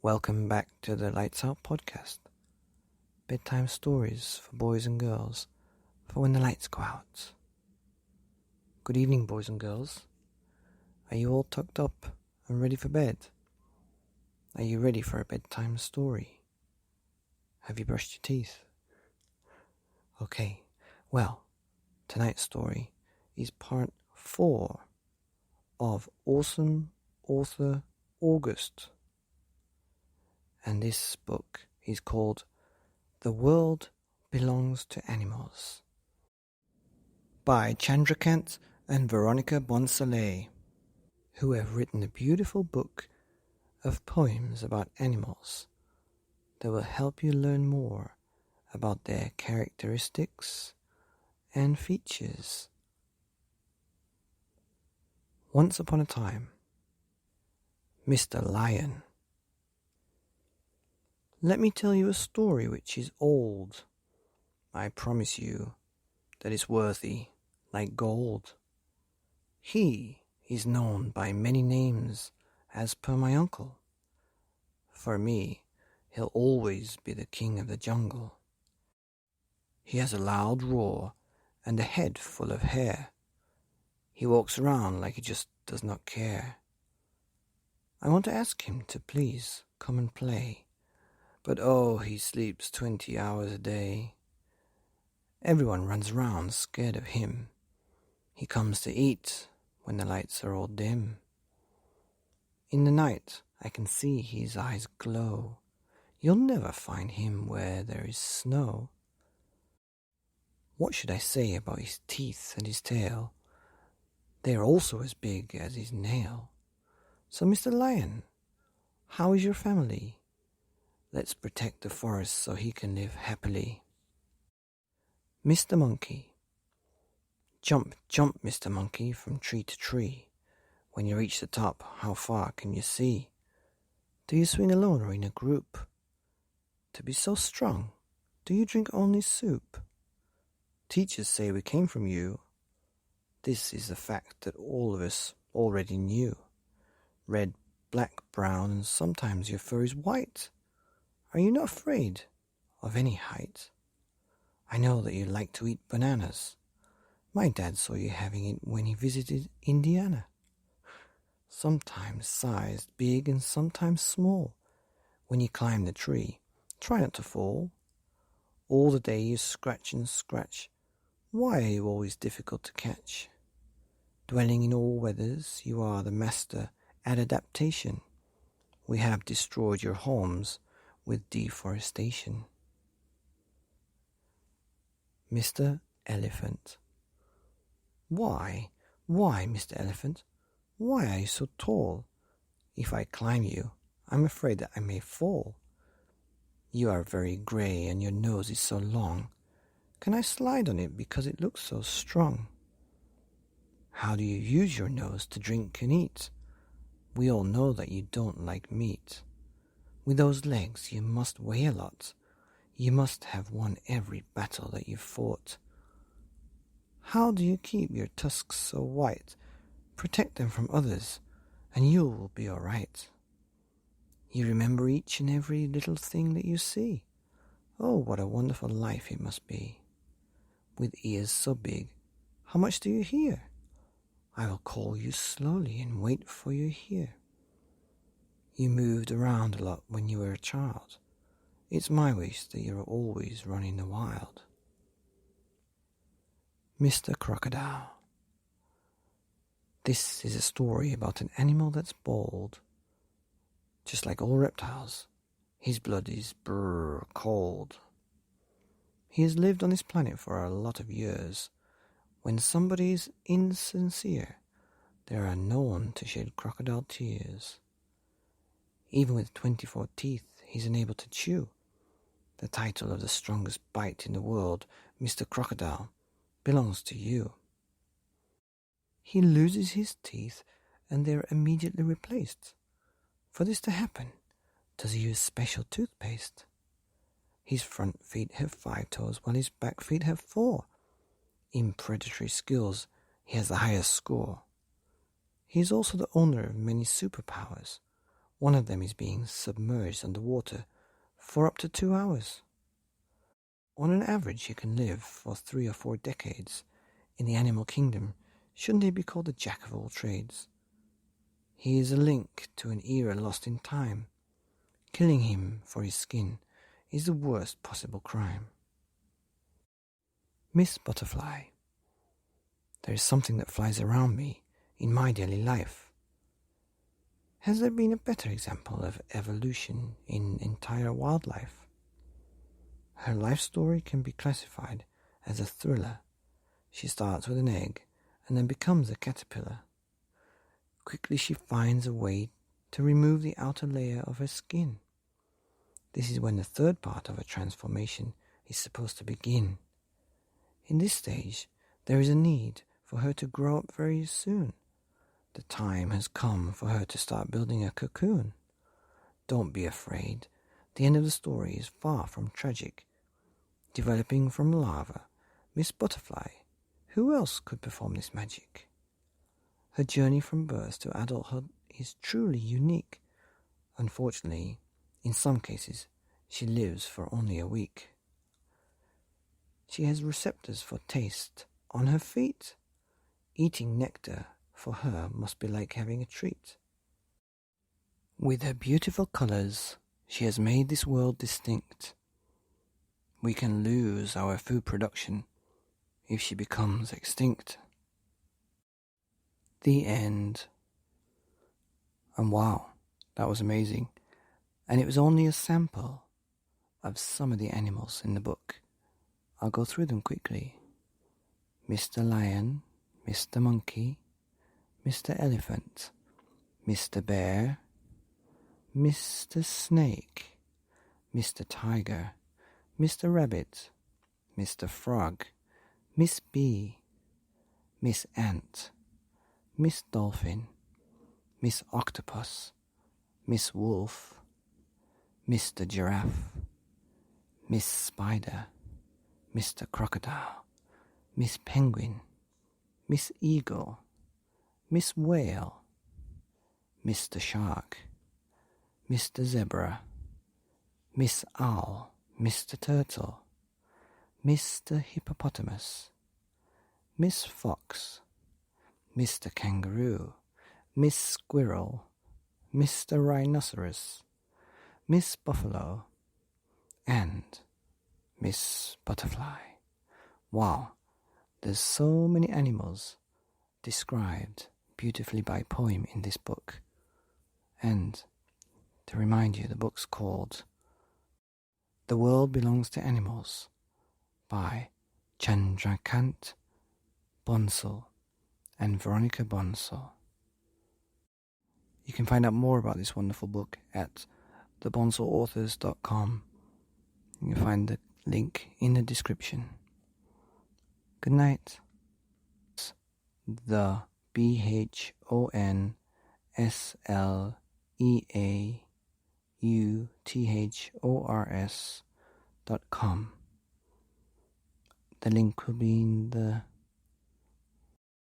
Welcome back to the Lights Out podcast. Bedtime stories for boys and girls for when the lights go out. Good evening, boys and girls. Are you all tucked up and ready for bed? Are you ready for a bedtime story? Have you brushed your teeth? Okay, well, tonight's story is part 4 of Awesome Author August. And this book is called The World Belongs to Animals by Chandrakant and Bhonsle, who have written a beautiful book of poems about animals that will help you learn more about their characteristics and features. Once upon a time, Mr. Lion. Let me tell you a story which is old. I promise you that it's worthy like gold. He is known by many names as per my uncle. For me, he'll always be the king of the jungle. He has a loud roar and a head full of hair. He walks around like he just does not care. I want to ask him to please come and play. But oh, he sleeps 20 hours a day. Everyone runs around scared of him. He comes to eat when the lights are all dim. In the night, I can see his eyes glow. You'll never find him where there is snow. What should I say about his teeth and his tail? They are also as big as his nail. So, Mr. Lion, how is your family? Let's protect the forest so he can live happily. Mr. Monkey. Jump, jump, Mr. Monkey, from tree to tree. When you reach the top, how far can you see? Do you swing alone or in a group? To be so strong, do you drink only soup? Teachers say we came from you. This is a fact that all of us already knew. Red, black, brown, and sometimes your fur is white. Are you not afraid of any height? I know that you like to eat bananas. My dad saw you having it when he visited Indiana. Sometimes sized big and sometimes small. When you climb the tree, try not to fall. All the day you scratch and scratch. Why are you always difficult to catch? Dwelling in all weathers, you are the master at adaptation. We have destroyed your homes with deforestation. Mr. Elephant. Why, Mr. Elephant? Why are you so tall? If I climb you, I'm afraid that I may fall. You are very grey and your nose is so long. Can I slide on it because it looks so strong? How do you use your nose to drink and eat? We all know that you don't like meat. With those legs, you must weigh a lot. You must have won every battle that you've fought. How do you keep your tusks so white? Protect them from others, and you will be all right. You remember each and every little thing that you see. Oh, what a wonderful life it must be. With ears so big, how much do you hear? I will call you slowly and wait for you here. You moved around a lot when you were a child. It's my wish that you're always running the wild. Mr. Crocodile. This is a story about an animal that's bald. Just like all reptiles, his blood is cold. He has lived on this planet for a lot of years. When somebody is insincere, they are known to shed crocodile tears. Even with 24 teeth, he's unable to chew. The title of the strongest bite in the world, Mr. Crocodile, belongs to you. He loses his teeth and they're immediately replaced. For this to happen, does he use special toothpaste? His front feet have 5 toes while his back feet have 4. In predatory skills, he has the highest score. He is also the owner of many superpowers. One of them is being submerged underwater for up to 2 hours. On an average, he can live for 3 or 4 decades in the animal kingdom. Shouldn't he be called the jack of all trades? He is a link to an era lost in time. Killing him for his skin is the worst possible crime. Miss Butterfly. There is something that flies around me in my daily life. Has there been a better example of evolution in entire wildlife? Her life story can be classified as a thriller. She starts with an egg and then becomes a caterpillar. Quickly she finds a way to remove the outer layer of her skin. This is when the third part of her transformation is supposed to begin. In this stage, there is a need for her to grow up very soon. The time has come for her to start building a cocoon. Don't be afraid. The end of the story is far from tragic. Developing from larva, Miss Butterfly, who else could perform this magic? Her journey from birth to adulthood is truly unique. Unfortunately, in some cases, she lives for only a week. She has receptors for taste on her feet. Eating nectar for her must be like having a treat. With her beautiful colors, she has made this world distinct. We can lose our food production if she becomes extinct. The end. And wow, that was amazing. And it was only a sample of some of the animals in the book. I'll go through them quickly. Mr. Lion, Mr. Monkey, Mr. Elephant, Mr. Bear, Mr. Snake, Mr. Tiger, Mr. Rabbit, Mr. Frog, Miss Bee, Miss Ant, Miss Dolphin, Miss Octopus, Miss Wolf, Mr. Giraffe, Miss Spider, Mr. Crocodile, Miss Penguin, Miss Eagle, Miss Whale, Mr. Shark, Mr. Zebra, Miss Owl, Mr. Turtle, Mr. Hippopotamus, Miss Fox, Mr. Kangaroo, Miss Squirrel, Mr. Rhinoceros, Miss Buffalo, and Miss Butterfly. Wow, there's so many animals described beautifully by poem in this book. And to remind you, the book's called The World Belongs to Animals by Chandrakant Bhonsle and Veronica Bonsle. You can find out more about this wonderful book at thebonsleauthors.com. You can find the link in the description. Good night. The BHONSLEAUTHORS.com. The link will be in the